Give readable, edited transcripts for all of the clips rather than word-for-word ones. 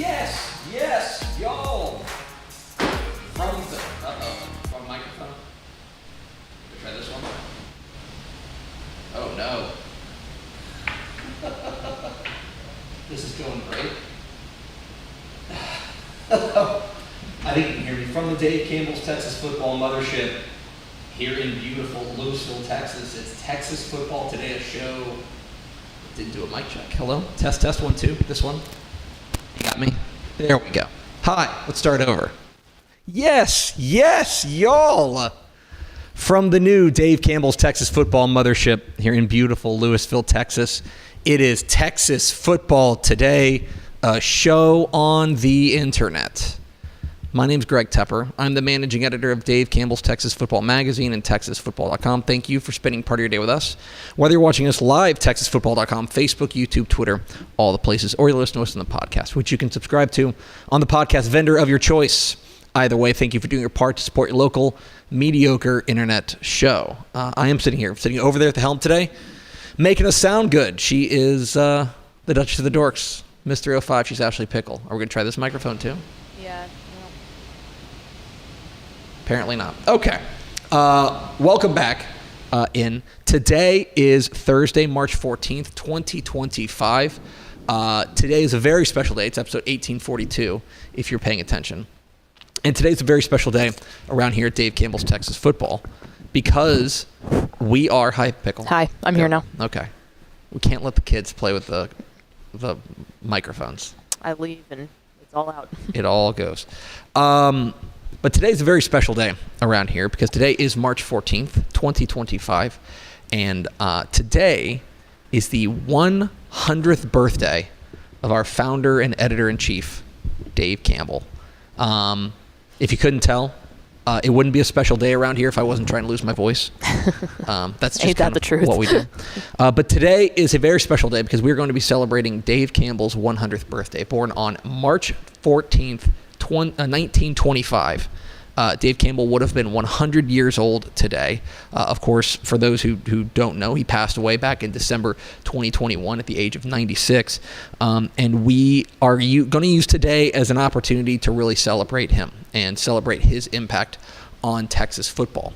Yes, y'all. Wrong microphone. Try this one. Oh no. This is going great. I think you can hear me from the Dave Campbell's Texas Football Mothership here in beautiful Louisville, Texas. It's Texas Football Today, a show. Didn't do a mic check. Hello? Test, 1, 2. This one. You got me? There we go. Hi, let's start over. Yes, y'all. From the new Dave Campbell's Texas Football Mothership here in beautiful Louisville, Texas. It is Texas Football Today, a show on the internet. My name's Greg Tepper. I'm the managing editor of Dave Campbell's Texas Football Magazine and TexasFootball.com. Thank you for spending part of your day with us. Whether you're watching us live, TexasFootball.com, Facebook, YouTube, Twitter, all the places, or you're listening to us on the podcast, which you can subscribe to on the podcast vendor of your choice. Either way, thank you for doing your part to support your local mediocre internet show. I am sitting over there at the helm today, making us sound good. She is the Duchess of the Dorks, Miss 305. She's Ashley Pickle. Are we going to try this microphone too? Yeah. Apparently not. Okay. Welcome back in. Today is Thursday, March 14th, 2025. Today is a very special day. It's episode 1842, if you're paying attention. And today's a very special day around here at Dave Campbell's Texas Football because we are... Hi, Pickle. Hi, I'm here now. Okay. We can't let the kids play with the microphones. I leave and it's all out. It all goes. But today's a very special day around here because today is March 14th, 2025. And today is the 100th birthday of our founder and editor-in-chief, Dave Campbell. If you couldn't tell, it wouldn't be a special day around here if I wasn't trying to lose my voice. That's just kind of what we do. But today is a very special day because we're going to be celebrating Dave Campbell's 100th birthday, born on March 14th, 1925. Dave Campbell would have been 100 years old today. Of course, for those who don't know, he passed away back in December 2021 at the age of 96. And we are going to use today as an opportunity to really celebrate him and celebrate his impact on Texas football.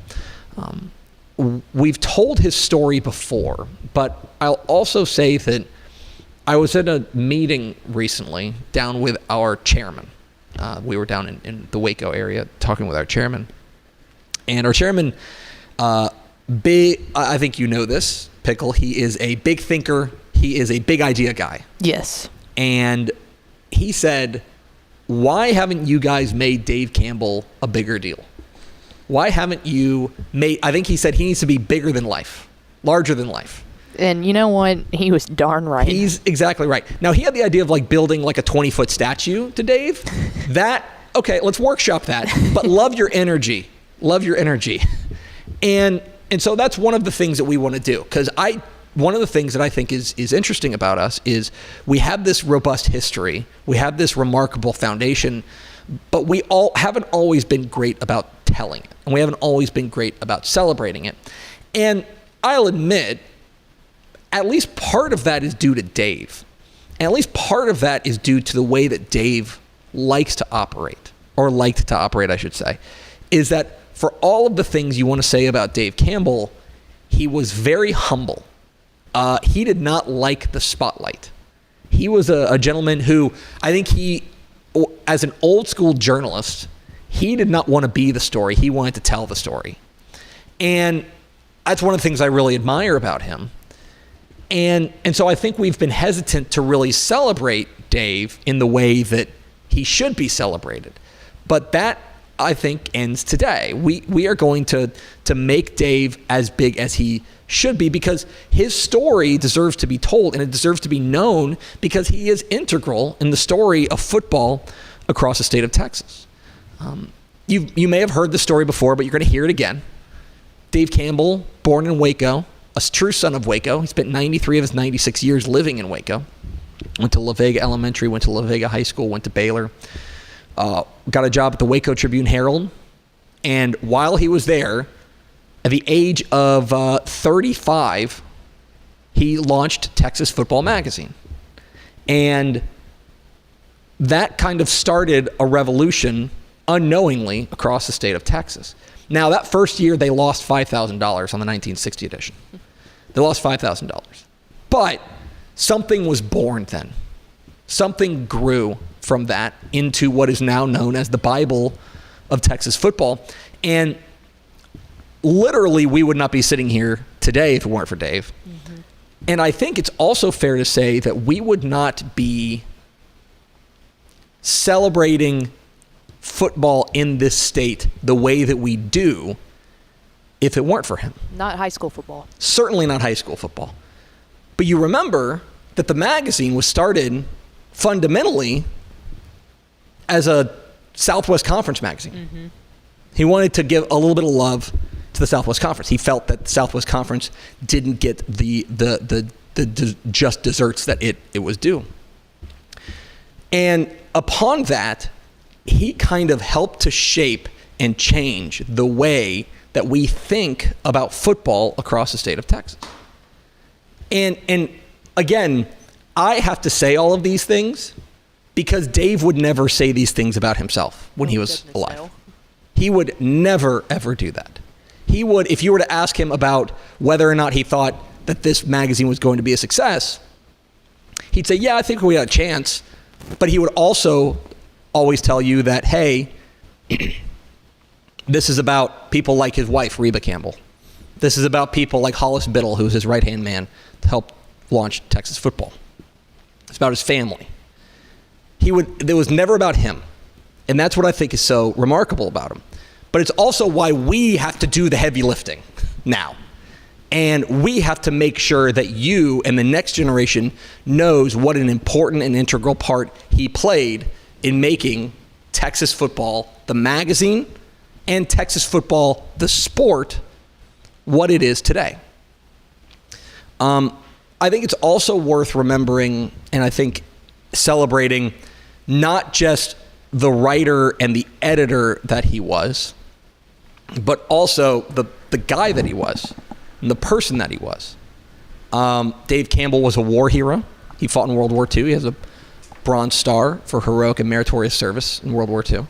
We've told his story before, but I'll also say that I was at a meeting recently down with our chairman. We were down in the Waco area talking with our chairman. And our chairman, I think you know this, Pickle, he is a big thinker. He is a big idea guy. Yes. And he said, why haven't you guys made Dave Campbell a bigger deal? Why haven't you made, I think he said he needs to be bigger than life, larger than life. And you know what? He was darn right. He's exactly right. Now, he had the idea of like building like a 20-foot statue to Dave. Okay, let's workshop that. But love your energy. Love your energy. And so that's one of the things that we want to do. Because one of the things that I think is interesting about us is we have this robust history. We have this remarkable foundation. But we haven't always been great about telling it. And we haven't always been great about celebrating it. And I'll admit, at least part of that is due to Dave. And at least part of that is due to the way that Dave likes to operate, or liked to operate, I should say, is that for all of the things you want to say about Dave Campbell, he was very humble. He did not like the spotlight. He was a gentleman who, I think as an old school journalist, he did not want to be the story. He wanted to tell the story. And that's one of the things I really admire about him. And so I think we've been hesitant to really celebrate Dave in the way that he should be celebrated. But that, I think, ends today. We are going to make Dave as big as he should be because his story deserves to be told and it deserves to be known because he is integral in the story of football across the state of Texas. You may have heard the story before, but you're going to hear it again. Dave Campbell, born in Waco, a true son of Waco. He spent 93 of his 96 years living in Waco. Went to La Vega Elementary, went to La Vega High School, went to Baylor. Got a job at the Waco Tribune-Herald. And while he was there, at the age of 35, he launched Texas Football Magazine. And that kind of started a revolution unknowingly across the state of Texas. Now, that first year, they lost $5,000 on the 1960 edition. They lost $5,000. But something was born then. Something grew from that into what is now known as the Bible of Texas football. And literally, we would not be sitting here today if it weren't for Dave. Mm-hmm. And I think it's also fair to say that we would not be celebrating football in this state the way that we do if it weren't for him. Not high school football. Certainly not high school football. But you remember that the magazine was started fundamentally as a Southwest Conference magazine. Mm-hmm. He wanted to give a little bit of love to the Southwest Conference. He felt that the Southwest Conference didn't get the just desserts that it was due. And upon that, he kind of helped to shape and change the way that we think about football across the state of Texas. And again, I have to say all of these things because Dave would never say these things about himself when he was alive. No. He would never, ever do that. He would, if you were to ask him about whether or not he thought that this magazine was going to be a success, he'd say, yeah, I think we had a chance. But he would also always tell you that, hey, this is about people like his wife, Reba Campbell. This is about people like Hollis Biddle, who's his right-hand man to help launch Texas football. It's about his family. It was never about him. And that's what I think is so remarkable about him. But it's also why we have to do the heavy lifting now. And we have to make sure that you and the next generation knows what an important and integral part he played in making Texas football, the magazine, and Texas football, the sport, what it is today. I think it's also worth remembering, and I think celebrating, not just the writer and the editor that he was, but also the guy that he was and the person that he was. Dave Campbell was a war hero. He fought in World War II. He has a Bronze Star for heroic and meritorious service in World War II.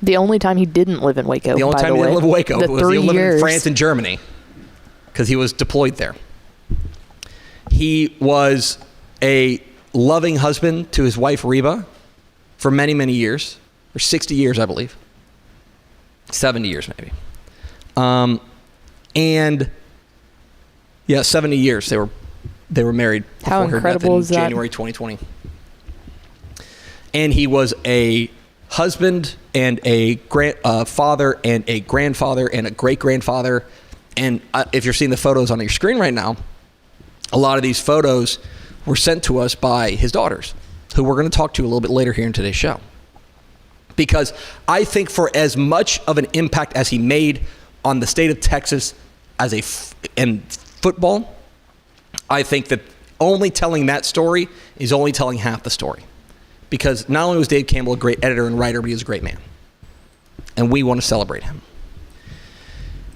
The only time he didn't live in Waco, The only by time the he way. didn't live in Waco The was 3 he lived years. in France and Germany because he was deployed there. He was a loving husband to his wife, Reba, for many, many years. For 60 years, I believe. 70 years, maybe. And, yeah, 70 years they were married. How incredible is that? January 2020. And he was a husband and a father and a grandfather and a great-grandfather. And if you're seeing the photos on your screen right now, a lot of these photos were sent to us by his daughters, who we're going to talk to a little bit later here in today's show. Because I think for as much of an impact as he made on the state of Texas in football, I think that only telling that story is only telling half the story. Because not only was Dave Campbell a great editor and writer, but he was a great man. And we want to celebrate him.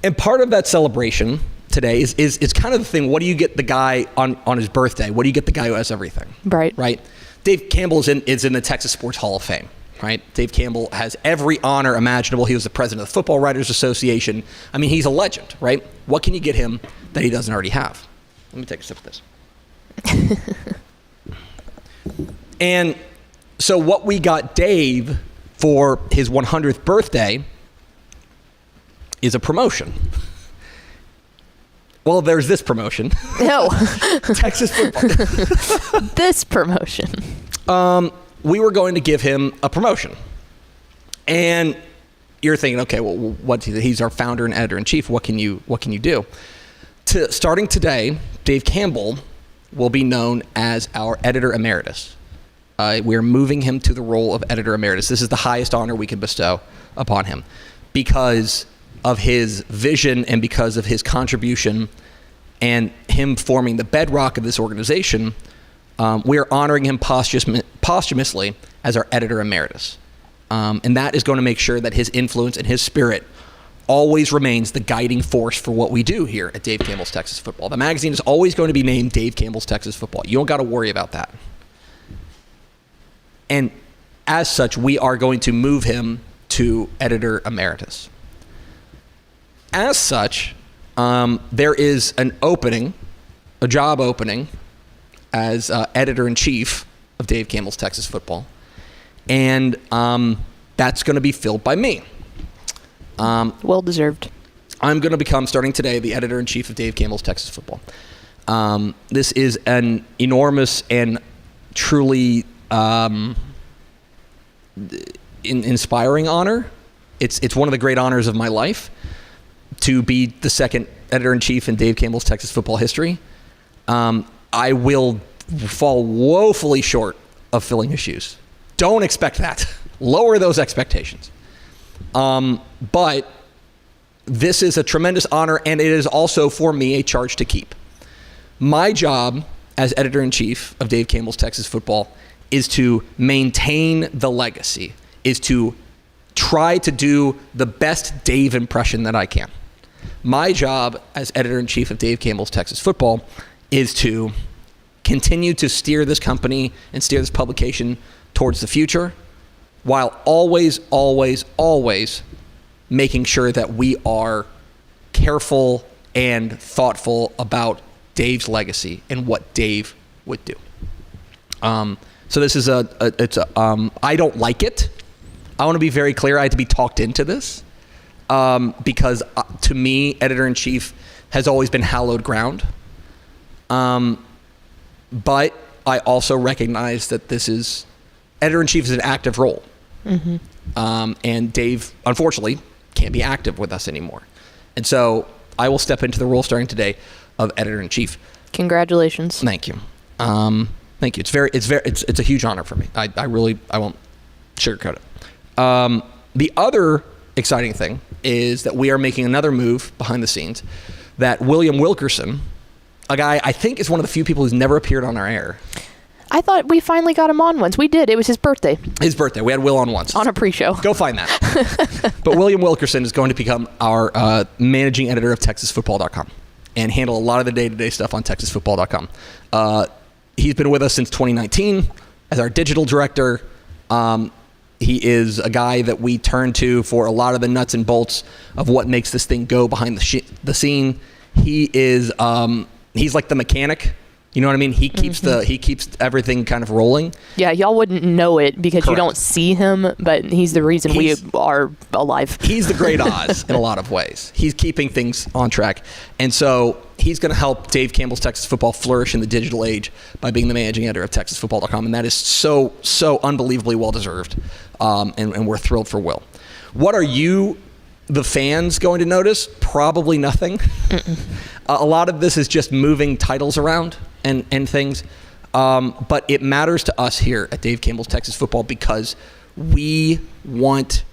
And part of that celebration today is kind of the thing, what do you get the guy on his birthday? What do you get the guy who has everything? Right? Dave Campbell is in the Texas Sports Hall of Fame. Right? Dave Campbell has every honor imaginable. He was the president of the Football Writers Association. I mean, he's a legend, right? What can you get him that he doesn't already have? Let me take a sip of this. And so what we got Dave for his 100th birthday is a promotion. Well, there's this promotion. No. Texas football. This promotion. We were going to give him a promotion. And you're thinking, okay, well, he's our founder and editor-in-chief. What can you do? Starting today, Dave Campbell will be known as our editor emeritus. We're moving him to the role of editor emeritus. This is the highest honor we can bestow upon him because of his vision and because of his contribution and him forming the bedrock of this organization. We are honoring him posthumously as our editor emeritus. And that is going to make sure that his influence and his spirit always remains the guiding force for what we do here at Dave Campbell's Texas Football. The magazine is always going to be named Dave Campbell's Texas Football. You don't got to worry about that. And as such, we are going to move him to editor emeritus. As such, there is an opening, a job opening as editor-in-chief of Dave Campbell's Texas Football. And that's going to be filled by me. Well-deserved. I'm going to become, starting today, the editor-in-chief of Dave Campbell's Texas Football. This is an enormous and truly inspiring honor. It's one of the great honors of my life to be the second editor-in-chief in Dave Campbell's Texas Football history. I will fall woefully short of filling his shoes. Don't expect that. Lower those expectations. But this is a tremendous honor, and it is also, for me, a charge to keep. My job as editor-in-chief of Dave Campbell's Texas Football is to maintain the legacy, is to try to do the best Dave impression that I can. My job as editor-in-chief of Dave Campbell's Texas Football is to continue to steer this company and steer this publication towards the future, while always, always, always making sure that we are careful and thoughtful about Dave's legacy and what Dave would do. So this is I don't like it. I want to be very clear. I had to be talked into this because to me, editor-in-chief has always been hallowed ground. But I also recognize that editor-in-chief is an active role. Mm-hmm. And Dave, unfortunately, can't be active with us anymore. And so I will step into the role starting today of editor-in-chief. Congratulations. Thank you. Thank you. It's a huge honor for me. I won't sugarcoat it. The other exciting thing is that we are making another move behind the scenes that William Wilkerson, a guy I think is one of the few people who's never appeared on our air. I thought we finally got him on once. We did. It was his birthday. His birthday. We had Will on once. On a pre-show. Go find that. But William Wilkerson is going to become our managing editor of TexasFootball.com and handle a lot of the day-to-day stuff on TexasFootball.com. He's been with us since 2019 as our digital director. He is a guy that we turn to for a lot of the nuts and bolts of what makes this thing go behind the scene. He is he's like the mechanic. You know what I mean? He keeps he keeps everything kind of rolling. Yeah, y'all wouldn't know it because Correct. You don't see him, but he's the reason we are alive. He's the great Oz in a lot of ways. He's keeping things on track. And so he's going to help Dave Campbell's Texas Football flourish in the digital age by being the managing editor of TexasFootball.com. And that is so unbelievably well-deserved. And we're thrilled for Will. What are you, the fans, going to notice? Probably nothing. A lot of this is just moving titles around and things. But it matters to us here at Dave Campbell's Texas Football because we want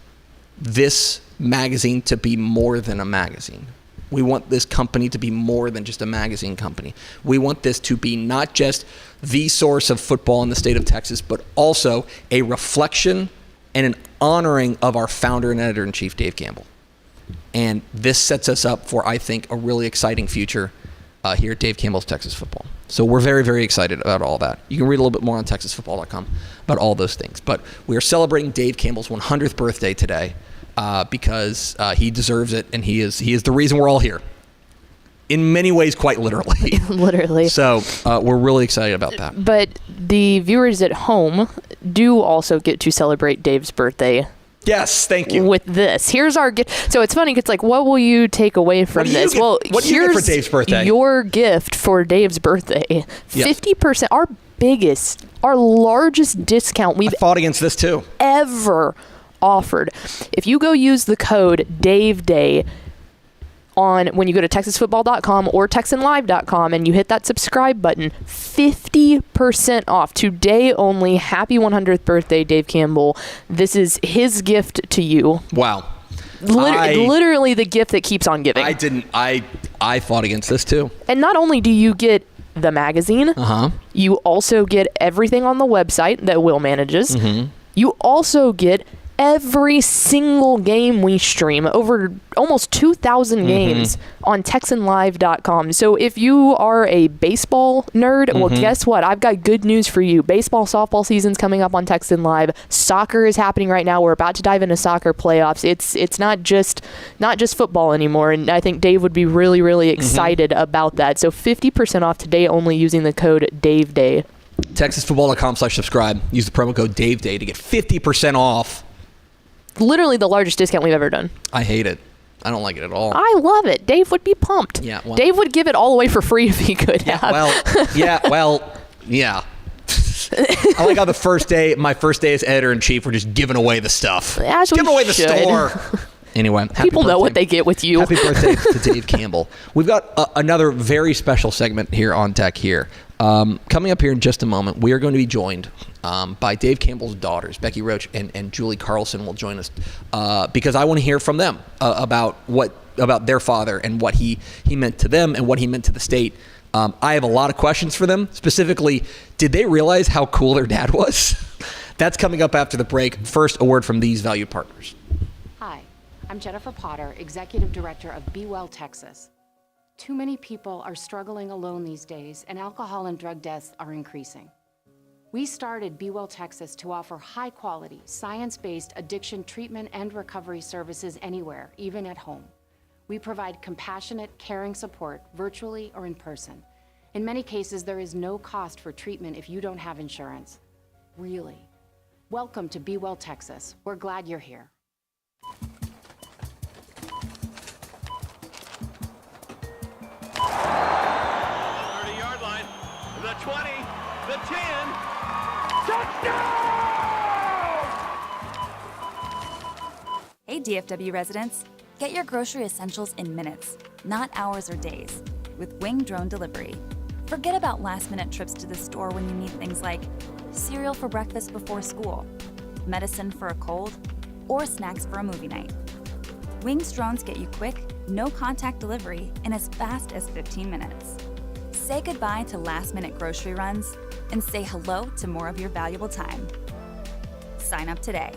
this magazine to be more than a magazine. We want this company to be more than just a magazine company. We want this to be not just the source of football in the state of Texas, but also a reflection and an honoring of our founder and editor-in-chief, Dave Campbell. And this sets us up for, I think, a really exciting future here at Dave Campbell's Texas Football. So we're very, very excited about all that. You can read a little bit more on TexasFootball.com about all those things. But we are celebrating Dave Campbell's 100th birthday today because he deserves it, and he is the reason we're all here. In many ways, quite literally. Literally. So we're really excited about that. But the viewers at home do also get to celebrate Dave's birthday. Yes, thank you. With this. Here's our gift. So it's funny. It's like, what will you take away from this? What do you get for Dave's birthday? Your gift for Dave's birthday. 50%. Our largest discount we've fought against this too. Ever offered. If you go use the code DaveDay when you go to TexasFootball.com or TexanLive.com and you hit that subscribe button, 50% off today only. Happy 100th birthday, Dave Campbell. This is his gift to you. Wow. Literally the gift that keeps on giving. I fought against this too. And not only do you get the magazine, you also get everything on the website that Will manages. You also get every single game we stream, over almost 2,000 games on TexanLive.com. So if you are a baseball nerd, well, guess what? I've got good news for you. Baseball, softball season's coming up on Texan Live. Soccer is happening right now. We're about to dive into soccer playoffs. It's not just football anymore, and I think Dave would be really, really excited about that. So 50% off today only using the code DaveDay. TexasFootball.com/subscribe. Use the promo code DaveDay to get 50% off. Literally the largest discount we've ever done. I hate it. I don't like it at all. I love it. Dave would be pumped. Yeah, well, Dave would give it all away for free if he could have. Yeah. I like how my first day as editor-in-chief, we're just giving away the stuff. Giving away the store. Anyway, people know what they get with you. Happy birthday to Dave Campbell. We've got another very special segment here on Tech Here. Coming up here in just a moment, we are going to be joined by Dave Campbell's daughters, Becky Roach and Julie Carlson will join us because I want to hear from them about their father and what he meant to them and what he meant to the state. I have a lot of questions for them. Specifically, did they realize how cool their dad was? That's coming up after the break. First, a word from these valued partners. Hi, I'm Jennifer Potter, Executive Director of Be Well Texas. Too many people are struggling alone these days, and alcohol and drug deaths are increasing. We started Be Well Texas to offer high-quality, science-based addiction treatment and recovery services anywhere, even at home. We provide compassionate, caring support virtually or in person. In many cases, there is no cost for treatment if you don't have insurance. Really. Welcome to Be Well Texas. We're glad you're here. 30-yard line, the 20, the 10, touchdown! Hey DFW residents, get your grocery essentials in minutes, not hours or days, with Wing Drone Delivery. Forget about last-minute trips to the store when you need things like cereal for breakfast before school, medicine for a cold, or snacks for a movie night. Wing's drones get you quick, no-contact delivery in as fast as 15 minutes. Say goodbye to last-minute grocery runs and say hello to more of your valuable time. Sign up today.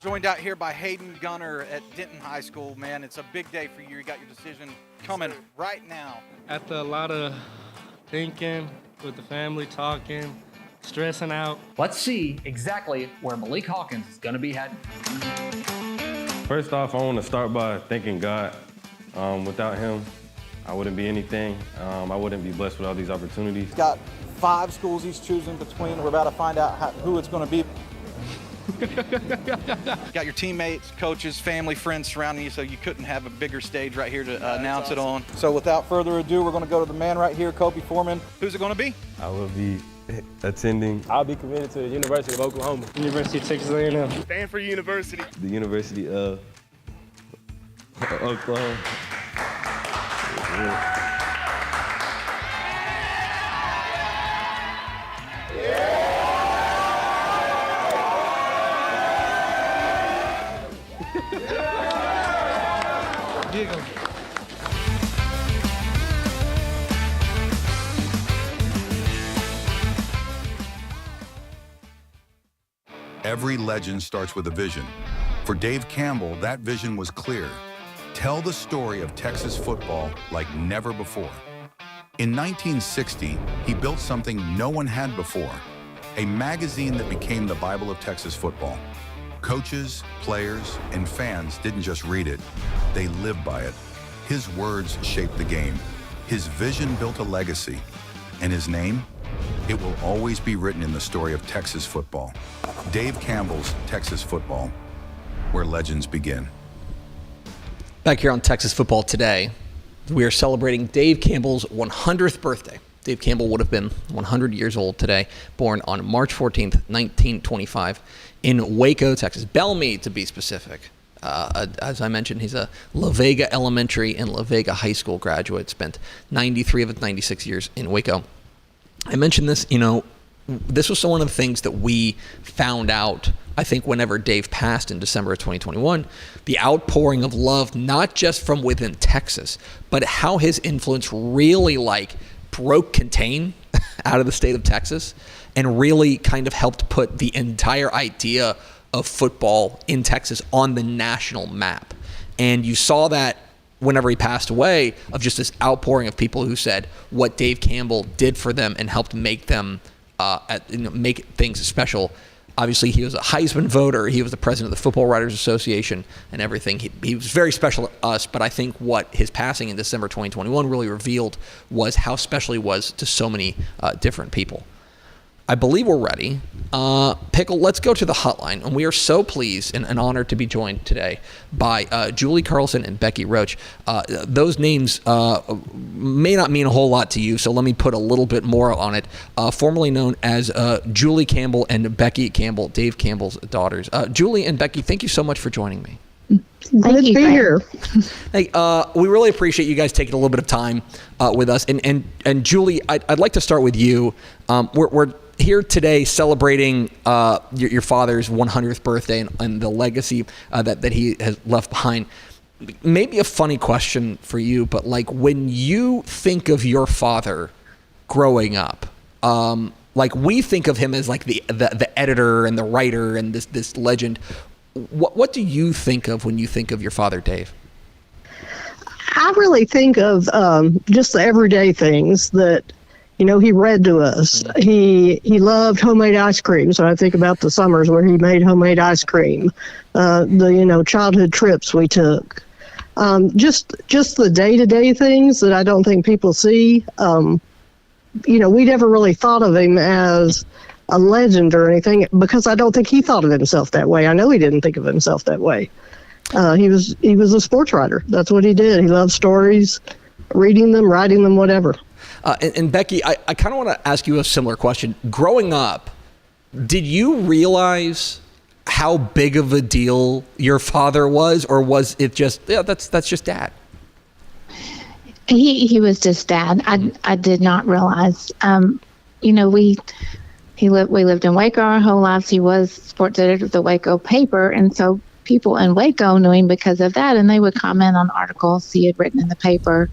Joined out here by Hayden Gunner at Denton High School. Man, it's a big day for you. You got your decision coming right now. After a lot of thinking, with the family talking, stressing out. Let's see exactly where Malik Hawkins is going to be heading. First off, I want to start by thanking God. Without him, I wouldn't be anything. I wouldn't be blessed with all these opportunities. Got 5 schools he's choosing between. We're about to find out who it's going to be. Got your teammates, coaches, family, friends surrounding you, so you couldn't have a bigger stage right here to announce it on. So without further ado, we're going to go to the man right here, Kobe Foreman. Who's it going to be? I will be attending. I'll be committed to the University of Oklahoma. University of Texas A&M. Stanford University. The University of Oklahoma. Every legend starts with a vision. For Dave Campbell, that vision was clear. Tell the story of Texas football like never before. In 1960, he built something no one had before, a magazine that became the Bible of Texas football. Coaches, players, and fans didn't just read it, they lived by it. His words shaped the game. His vision built a legacy. And his name? It will always be written in the story of Texas football. Dave Campbell's Texas Football, where legends begin. Back here on Texas Football Today, we are celebrating Dave Campbell's 100th birthday. Dave Campbell would have been 100 years old today, born on March 14th, 1925, in Waco, Texas. Bellmead, to be specific. As I mentioned, he's a La Vega Elementary and La Vega High School graduate, spent 93 of his 96 years in Waco. I mentioned this, this was one of the things that we found out, I think, whenever Dave passed in December of 2021, the outpouring of love, not just from within Texas, but how his influence really broke contain out of the state of Texas and really kind of helped put the entire idea of football in Texas on the national map. And you saw that whenever he passed away, of just this outpouring of people who said what Dave Campbell did for them and helped make them make things special. Obviously, he was a Heisman voter. He was the president of the Football Writers Association and everything. He was very special to us, but I think what his passing in December 2021 really revealed was how special he was to so many different people. I believe we're ready. Pickle, let's go to the hotline. And we are so pleased and honored to be joined today by Julie Carlson and Becky Roach. Those names may not mean a whole lot to you, so let me put a little bit more on it. Formerly known as Julie Campbell and Becky Campbell, Dave Campbell's daughters. Julie and Becky, thank you so much for joining me. Glad to be here. Hey, we really appreciate you guys taking a little bit of time with us. And Julie, I'd like to start with you. We're here today celebrating your father's 100th birthday and the legacy that he has left behind. Maybe a funny question for you, but like when you think of your father growing up, like we think of him as like the editor and the writer and this legend. What do you think of when you think of your father, Dave? I really think of just the everyday things that, he read to us. He loved homemade ice cream, so I think about the summers where he made homemade ice cream, the childhood trips we took. Just the day-to-day things that I don't think people see. We never really thought of him as a legend or anything because I don't think he thought of himself that way. I know he didn't think of himself that way. He was a sports writer. That's what he did. He loved stories, reading them, writing them, whatever. And Becky, I kind of want to ask you a similar question. Growing up, did you realize how big of a deal your father was, or was it just, that's just Dad? He was just Dad. I did not realize. We lived in Waco our whole lives. He was sports editor of the Waco paper, and so people in Waco knew him because of that, and they would comment on articles he had written in the paper.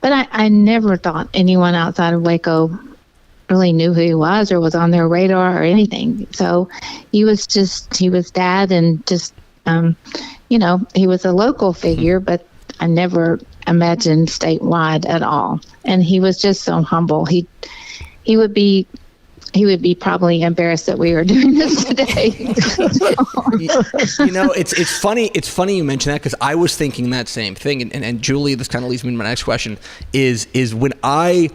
But I never thought anyone outside of Waco really knew who he was or was on their radar or anything. So he was Dad, and just, he was a local figure, but I never imagined statewide at all. And he was just so humble. He would be probably embarrassed that we were doing this today. It's funny. It's funny you mention that because I was thinking that same thing. And Julie, this kind of leads me to my next question is when I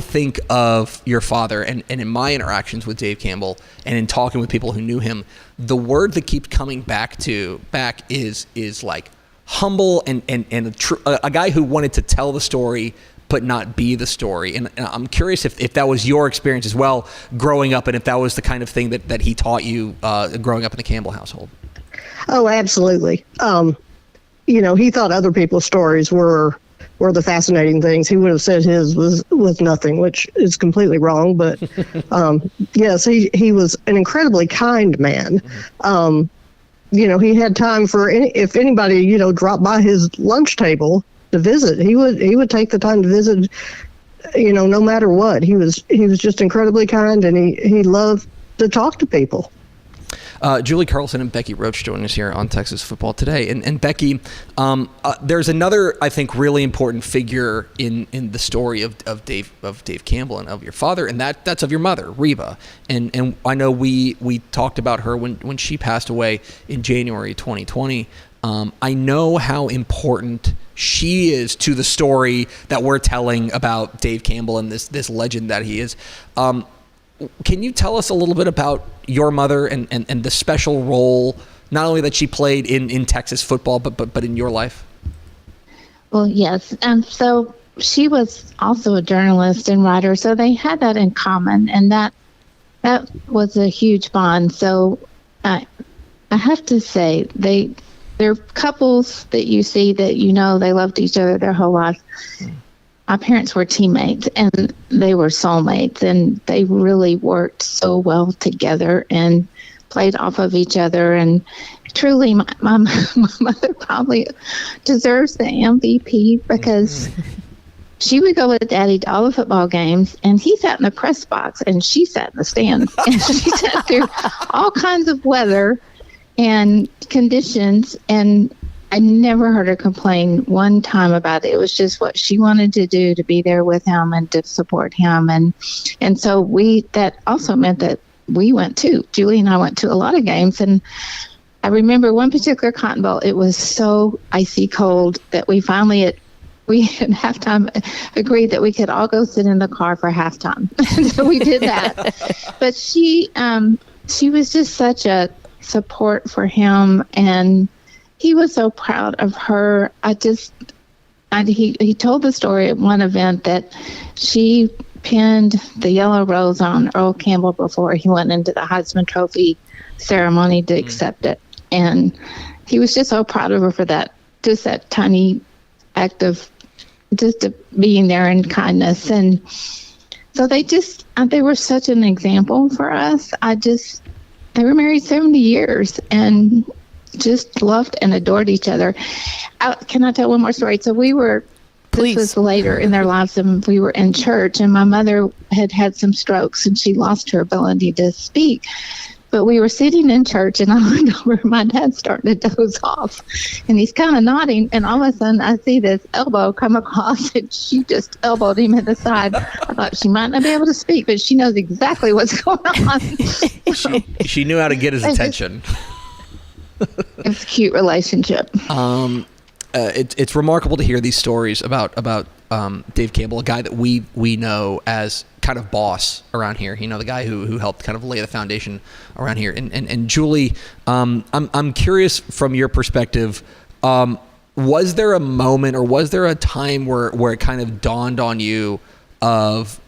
think of your father and in my interactions with Dave Campbell and in talking with people who knew him, the word that keeps coming back is like humble and a guy who wanted to tell the story but not be the story. And I'm curious if that was your experience as well growing up, and if that was the kind of thing that he taught you growing up in the Campbell household. Oh, absolutely. He thought other people's stories were the fascinating things. He would have said his was nothing, which is completely wrong. But yes, he was an incredibly kind man. He had time for if anybody, dropped by his lunch table to visit, he would take the time to visit, no matter what. He was just incredibly kind, and he loved to talk to people. Julie Carlson and Becky Roach joining us here on Texas Football Today. And Becky, there's another, I think, really important figure in the story of Dave Campbell and of your father, and that's of your mother, Reba. And I know we talked about her when she passed away in January 2020. I know how important she is to the story that we're telling about Dave Campbell and this legend that he is. Can you tell us a little bit about your mother and the special role, not only that she played in Texas football, but in your life? Well, yes. So she was also a journalist and writer, so they had that in common, and that was a huge bond. So I have to say, they're couples that you see that they loved each other their whole life. My parents were teammates, and they were soulmates, and they really worked so well together and played off of each other. And truly, my mother probably deserves the MVP because she would go with Daddy to all the football games, and he sat in the press box, and she sat in the stands. And she sat through all kinds of weather and conditions, and I never heard her complain one time about it. It was just what she wanted to do, to be there with him and to support him. And so that also meant that we went too. Julie and I went to a lot of games. And I remember one particular Cotton Bowl, it was so icy cold that we finally at halftime agreed that we could all go sit in the car for halftime. So we did that. But she was just such a support for him, and he was so proud of her. He told the story at one event that she pinned the yellow rose on Earl Campbell before he went into the Heisman Trophy ceremony to accept it. And he was just so proud of her for that, just that tiny act of just being there in kindness. And so they were such an example for us. They were married 70 years and just loved and adored each other. Can I tell one more story? So this was later in their lives, and we were in church, and my mother had some strokes, and she lost her ability to speak. But we were sitting in church, and I looked over, my dad's starting to doze off, and he's kind of nodding, and all of a sudden I see this elbow come across, and she just elbowed him in the side. I thought she might not be able to speak, but she knows exactly what's going on. She knew how to get his attention. It's a cute relationship. It's remarkable to hear these stories about Dave Campbell, a guy that we know as kind of boss around here. The guy who helped kind of lay the foundation around here. And Julie, I'm curious from your perspective. Was there a moment or was there a time where it kind of dawned on you of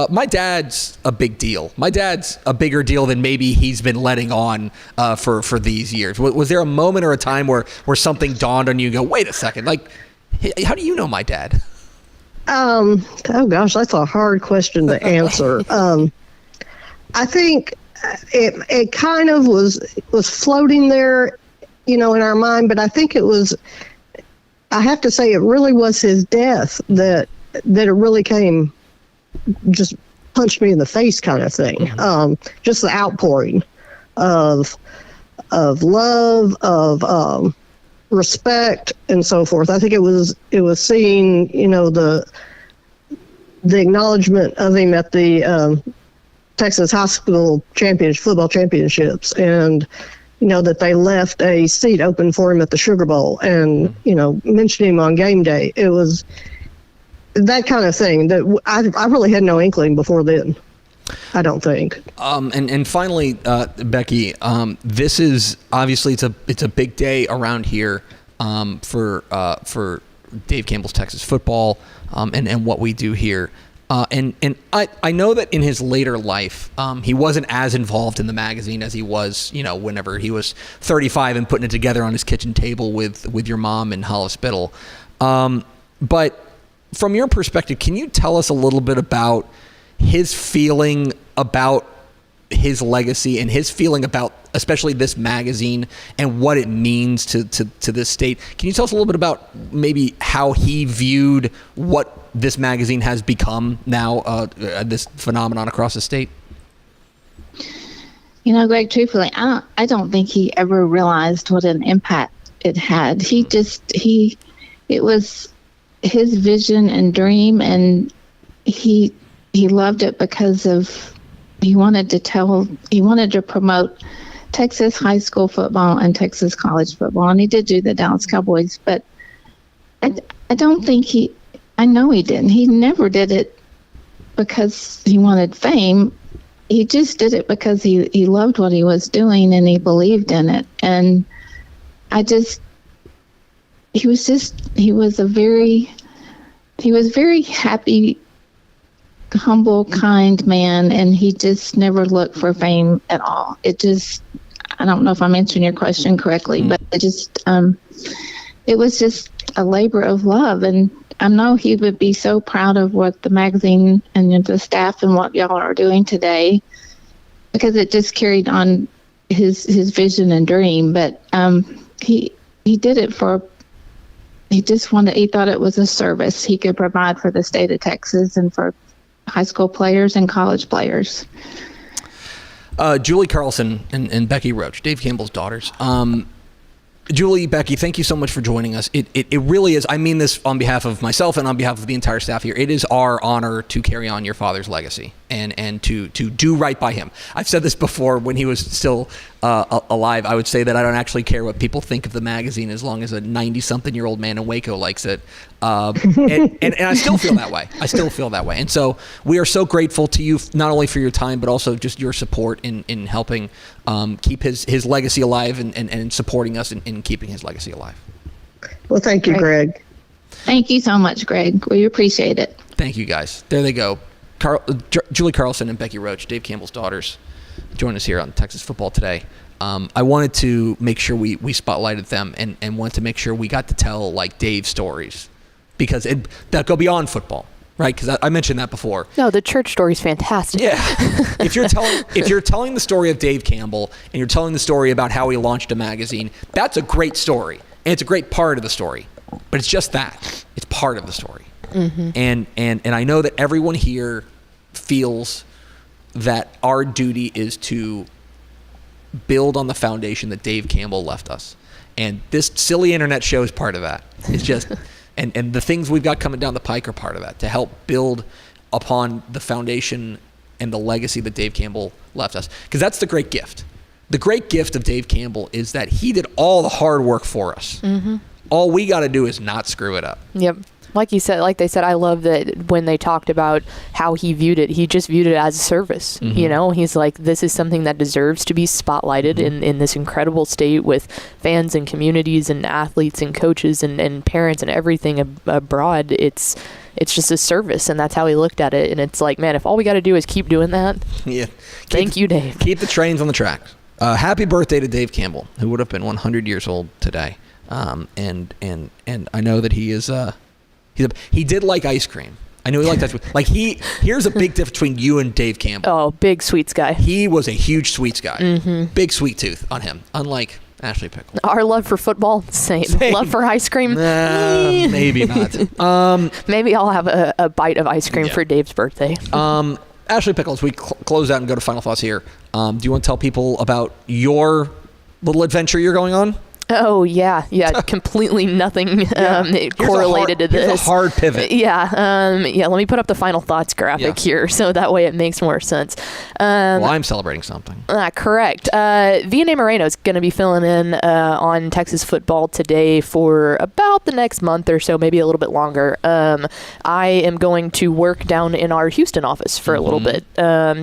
my dad's a big deal. My dad's a bigger deal than maybe he's been letting on for these years. Was there a moment or a time where something dawned on you and go, wait a second, like, how do you know my dad? Oh gosh, that's a hard question to answer. I think it kind of was floating there, in our mind, but I think I have to say it really was his death that it really came, just punched me in the face kind of thing. Just the outpouring of love, of respect, and so forth. I think it was seeing, the acknowledgement of him at the Texas high school football championships, and that they left a seat open for him at the Sugar Bowl, and mentioned him on game day. It was that kind of thing that I really had no inkling before then, I don't think. And finally, Becky, this is obviously it's a big day around here for Dave Campbell's Texas football and what we do here. And I know that in his later life, he wasn't as involved in the magazine as he was, whenever he was 35 and putting it together on his kitchen table with your mom in Hollis Biddle. But from your perspective, can you tell us a little bit about his feeling about his legacy and his feeling about especially this magazine and what it means to this state? Can you tell us a little bit about maybe how he viewed what this magazine has become now, this phenomenon across the state? Greg, truthfully, I don't think he ever realized what an impact it had. It was his vision and dream, and he loved it because he wanted to promote Texas high school football and Texas college football, and he did do the Dallas Cowboys, but I don't think I know he didn't. He never did it because he wanted fame. He just did it because he loved what he was doing and he believed in it. And he was very happy, humble, kind man, and he just never looked for fame at all. I don't know if I'm answering your question correctly, but it was just a labor of love. And I know he would be so proud of what the magazine and the staff and what y'all are doing today, because it just carried on his vision and dream. But he did it for he thought it was a service he could provide for the state of Texas and for high school players and college players. Julie Carlson and Becky Roach, Dave Campbell's daughters. Julie, Becky, thank you so much for joining us. It really is. I mean this on behalf of myself and on behalf of the entire staff here. It is our honor to carry on your father's legacy and to do right by him. I've said this before when he was still alive. I would say that I don't actually care what people think of the magazine as long as a 90-something-year-old man in Waco likes it. And I still feel that way. And so we are so grateful to you, not only for your time, but also just your support in helping keep his legacy alive and supporting us in keeping his legacy alive. Well, thank you, Greg. Thank you so much, Greg. We appreciate it. Thank you, guys. There they go. Julie Carlson and Becky Roach, Dave Campbell's daughters, join us here on Texas Football Today. I wanted to make sure we spotlighted them and wanted to make sure we got to tell like Dave's stories because that go beyond football, right? Because I mentioned that before. No, the church story is fantastic. Yeah. If you're telling the story of Dave Campbell and you're telling the story about how he launched a magazine, that's a great story and it's a great part of the story. But it's just that. It's part of the story. Mm-hmm. And I know that everyone here feels that our duty is to build on the foundation that Dave Campbell left us. And this silly internet show is part of that. It's just, and the things we've got coming down the pike are part of that to help build upon the foundation and the legacy that Dave Campbell left us. Because that's the great gift. The great gift of Dave Campbell is that he did all the hard work for us. Mm-hmm. All we got to do is not screw it up. Yep. Like they said, I love that when they talked about how he viewed it, he just viewed it as a service. Mm-hmm. You know, he's like, this is something that deserves to be spotlighted in this incredible state with fans and communities and athletes and coaches and parents and everything abroad. It's just a service, and that's how he looked at it. And it's like, man, if all we got to do is keep doing that, yeah. Thank you, Dave. Keep the trains on the tracks. Happy birthday to Dave Campbell, who would have been 100 years old today. And I know that he is. He did like ice cream. I know he liked ice cream. Like here's a big difference between you and Dave Campbell. Oh, big sweets guy. He was a huge sweets guy. Mm-hmm. Big sweet tooth on him. Unlike Ashley Pickle. Our love for football, same. Love for ice cream, maybe not. Maybe I'll have a bite of ice cream for Dave's birthday. Ashley Pickle, as we close out and go to final thoughts here, do you want to tell people about your little adventure you're going on? Oh, yeah, completely nothing correlated to this. Here's a hard pivot. Yeah, let me put up the final thoughts graphic here, so that way it makes more sense. Well, I'm celebrating something. Correct. Vianney Moreno is going to be filling in on Texas Football Today for about the next month or so, maybe a little bit longer. I am going to work down in our Houston office for a little bit,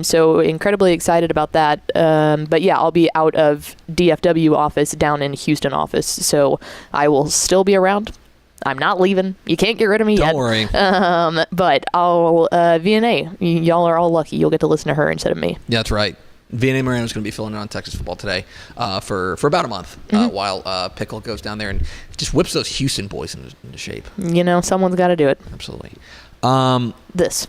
so incredibly excited about that. But yeah, I'll be out of DFW office down in Houston office, so I will still be around. I'm not leaving. You can't get rid of me yet. Don't worry. But I'll VNA. Y'all are all lucky. You'll get to listen to her instead of me. Yeah, that's right. Vianney Moreno is going to be filling in on Texas Football Today for about a month while Pickle goes down there and just whips those Houston boys into shape. You know, someone's got to do it. Absolutely. This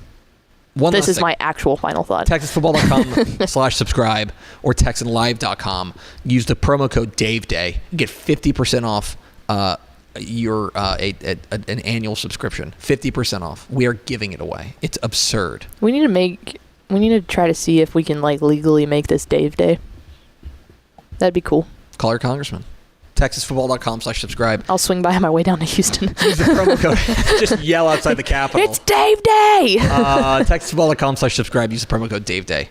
is my actual final thought. TexasFootball.com/subscribe or TexanLive.com. Use the promo code DaveDay. Get 50% off your an annual subscription. 50% off. We are giving it away. It's absurd. We need to try to see if we can legally make this Dave Day. That'd be cool. Call your congressman. TexasFootball.com/subscribe. I'll swing by on my way down to Houston. Use the promo code. Just yell outside the Capitol. It's Dave Day! TexasFootball.com/subscribe. Use the promo code DaveDay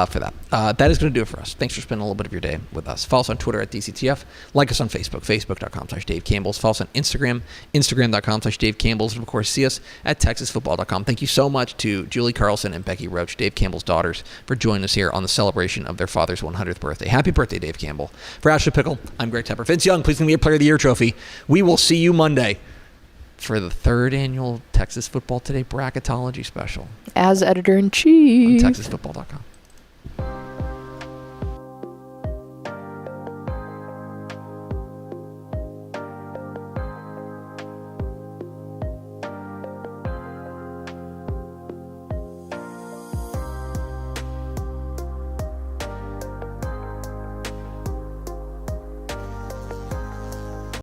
for that. That is going to do it for us. Thanks for spending a little bit of your day with us. Follow us on Twitter @DCTF. Like us on Facebook, Facebook.com/Dave Campbell's. Follow us on Instagram, Instagram.com/Dave Campbell's. And of course, see us at TexasFootball.com. Thank you so much to Julie Carlson and Becky Roach, Dave Campbell's daughters, for joining us here on the celebration of their father's 100th birthday. Happy birthday, Dave Campbell. For Ashley Pickle, I'm Greg Tepper. Vince Young, please give me a Player of the Year trophy. We will see you Monday for the 3rd annual Texas Football Today bracketology special. As editor-in-chief. On TexasFootball.com.